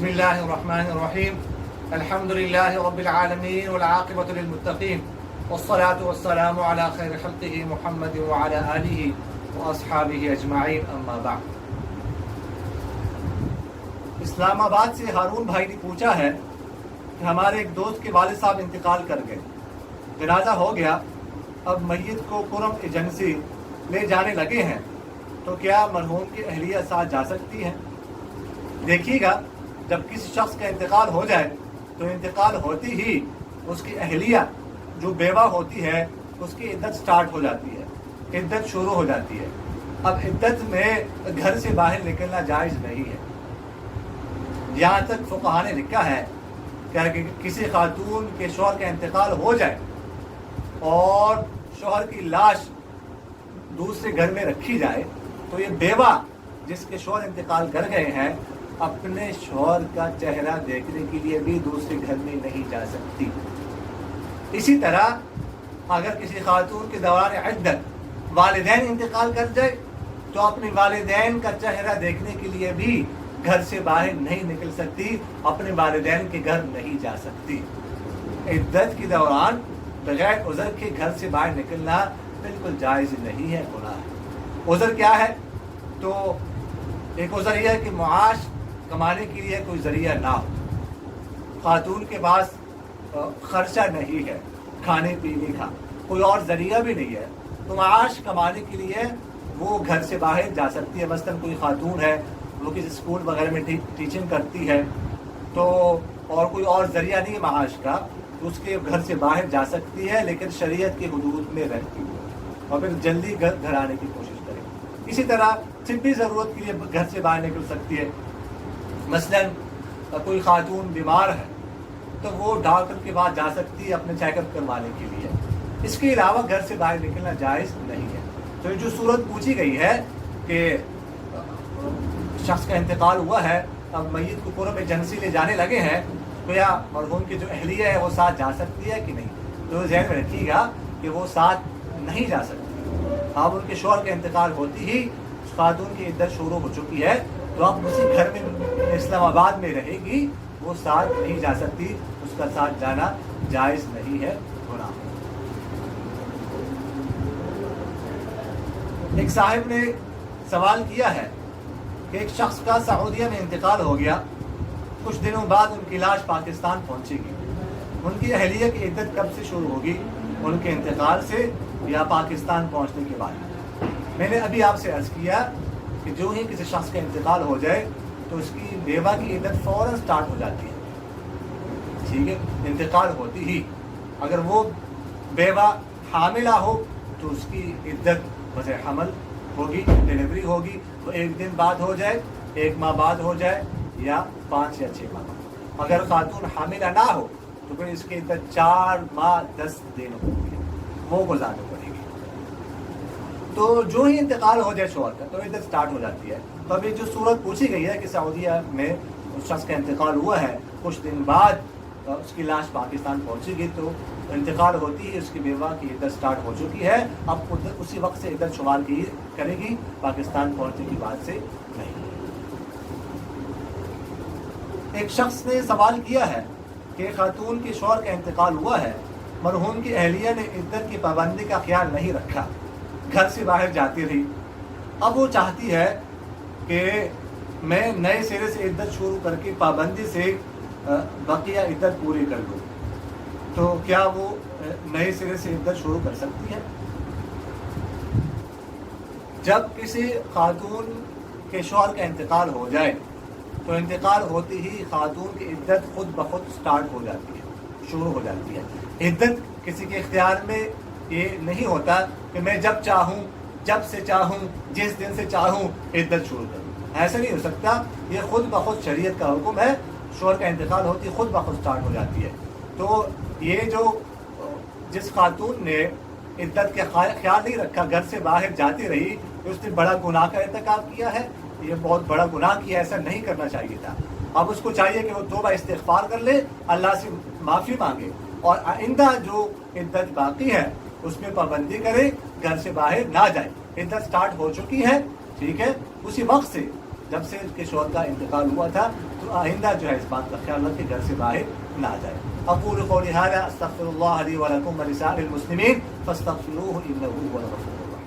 بسم اللہ الرحمن الرحیم الحمد للہ رب العالمین والعاقبۃ للمتقین والصلاة والسلام علی خیر خلقہ محمد وعلی آلہ واصحابہ اجمعین اما بعد۔ اسلام آباد سے ہارون بھائی نے پوچھا ہے کہ ہمارے ایک دوست کے والد صاحب انتقال کر گئے، جنازہ ہو گیا، اب میت کو قرب ایجنسی لے جانے لگے ہیں، تو کیا مرحوم کی اہلیہ ساتھ جا سکتی ہیں؟ دیکھیے گا، جب کسی شخص کا انتقال ہو جائے تو انتقال ہوتی ہی اس کی اہلیہ جو بیوہ ہوتی ہے اس کی عدت سٹارٹ ہو جاتی ہے، عدت شروع ہو جاتی ہے۔ اب عدت میں گھر سے باہر نکلنا جائز نہیں ہے۔ یہاں تک فقہاء نے لکھا ہے کہ کسی خاتون کے شوہر کا انتقال ہو جائے اور شوہر کی لاش دوسرے گھر میں رکھی جائے تو یہ بیوہ جس کے شوہر انتقال کر گئے ہیں اپنے شوہر کا چہرہ دیکھنے کے لیے بھی دوسرے گھر میں نہیں جا سکتی۔ اسی طرح اگر کسی خاتون کے دوران عدت والدین انتقال کر جائے تو اپنے والدین کا چہرہ دیکھنے کے لیے بھی گھر سے باہر نہیں نکل سکتی، اپنے والدین کے گھر نہیں جا سکتی۔ عدت کے دوران بغیر عذر کے گھر سے باہر نکلنا بالکل جائز نہیں ہے، گناہ ہے۔ عذر کیا ہے؟ تو ایک عذر یہ ہے کہ معاش کمانے کے لیے کوئی ذریعہ نہ ہو، خاتون کے پاس خرچہ نہیں ہے کھانے پینے کا، کوئی اور ذریعہ بھی نہیں ہے، تو معاش کمانے کے لیے وہ گھر سے باہر جا سکتی ہے۔ مثلاً کوئی خاتون ہے، وہ کسی اسکول وغیرہ میں ٹیچنگ کرتی ہے تو اور کوئی اور ذریعہ نہیں ہے معاش کا، تو اس کے گھر سے باہر جا سکتی ہے، لیکن شریعت کے حدود میں رہتی ہے اور پھر جلدی گھر آنے کی کوشش کرے۔ اسی طرح طبی ضرورت کے لیے گھر سے باہر نکل سکتی ہے۔ مثلاً کوئی خاتون بیمار ہے تو وہ ڈاکٹر کے پاس جا سکتی ہے اپنے چیک اپ کروانے کے لیے۔ اس کے علاوہ گھر سے باہر نکلنا جائز نہیں ہے۔ تو یہ جو صورت پوچھی گئی ہے کہ شخص کا انتقال ہوا ہے، اب میت کو قرب ایجنسی لے جانے لگے ہیں، تو یا مرحوم کی جو اہلیہ ہے وہ ساتھ جا سکتی ہے کہ نہیں؟ تو ذہن میں رکھیے گا کہ وہ ساتھ نہیں جا سکتی۔ اب ان کے شوہر کا انتقال ہوتی ہی خاتون کی عدت شروع ہو چکی ہے، تو اب اسی گھر میں اسلام آباد میں رہے گی، وہ ساتھ نہیں جا سکتی، اس کا ساتھ جانا جائز نہیں ہے، گناہ۔ ایک صاحب نے سوال کیا ہے کہ ایک شخص کا سعودیہ میں انتقال ہو گیا، کچھ دنوں بعد ان کی لاش پاکستان پہنچے گی، ان کی اہلیہ کی عدت کب سے شروع ہوگی؟ ان کے انتقال سے یا پاکستان پہنچنے کے بعد؟ میں نے ابھی آپ سے عرض کیا کہ جو ہی کسی شخص کا انتقال ہو جائے تو اس کی بیوہ کی عدت فوراً سٹارٹ ہو جاتی ہے، ٹھیک ہے؟ انتقال ہوتی ہی اگر وہ بیوہ حاملہ ہو تو اس کی عدت وضع حمل ہوگی، ڈیلیوری ہوگی، وہ 1 دن بعد ہو جائے، 1 ماہ بعد ہو جائے، یا 5 یا 6 ماہ۔ اگر خاتون حاملہ نہ ہو تو پھر اس کی عدت 4 ماہ 10 دن ہوگی، وہ گزارنا پڑے گی۔ تو جو ہی انتقال ہو جائے شوہر کا تو عدت سٹارٹ ہو جاتی ہے۔ تو ابھی جو صورت پوچھی گئی ہے کہ سعودیہ میں اس شخص کا انتقال ہوا ہے، کچھ دن بعد اس کی لاش پاکستان پہنچے گی، تو انتقال ہوتی ہے اس کی بیوہ کی عدت سٹارٹ ہو چکی ہے، اب اسی وقت سے عدت شمار کی کرے گی، پاکستان پہنچنے کی بات سے نہیں۔ ایک شخص نے سوال کیا ہے کہ خاتون کے شوہر کا انتقال ہوا ہے، مرحوم کی اہلیہ نے عدت کی پابندی کا خیال نہیں رکھا، گھر سے باہر جاتی رہی، اب وہ چاہتی ہے کہ میں نئے سرے سے عدت شروع کر کے پابندی سے بقیہ عدت پوری کر دوں، تو کیا وہ نئے سرے سے عدت شروع کر سکتی ہے؟ جب کسی خاتون کے شوہر کا انتقال ہو جائے تو انتقال ہوتی ہی خاتون کی عدت خود بخود سٹارٹ ہو جاتی ہے، شروع ہو جاتی ہے۔ عدت کسی کے اختیار میں یہ نہیں ہوتا کہ میں جب چاہوں، جب سے چاہوں، جس دن سے چاہوں عدت شروع کروں، ایسا نہیں ہو سکتا۔ یہ خود بخود شریعت کا حکم ہے، شوہر کا انتقال ہوتی خود بخود سٹارٹ ہو جاتی ہے۔ تو یہ جو جس خاتون نے عدت کا خیال نہیں رکھا، گھر سے باہر جاتی رہی، اس نے بڑا گناہ کا ارتکاب کیا ہے، یہ بہت بڑا گناہ کیا، ایسا نہیں کرنا چاہیے تھا۔ اب اس کو چاہیے کہ وہ توبہ استغفار کر لے، اللہ سے معافی مانگے، اور آئندہ جو عدت باقی ہے اس میں پابندی کرے، گھر سے باہر نہ جائے۔ عدت سٹارٹ ہو چکی ہے، ٹھیک ہے، اسی وقت سے جب سے اس کے شوہر کا انتقال ہوا تھا تو آئندہ جو ہے اس بات کا خیال رکھے گھر سے باہر نہ جائے. اقول قولی هذا استغفر الله لي ولكم ولسائر المسلمين فاستغفروه انه هو الغفور الرحيم.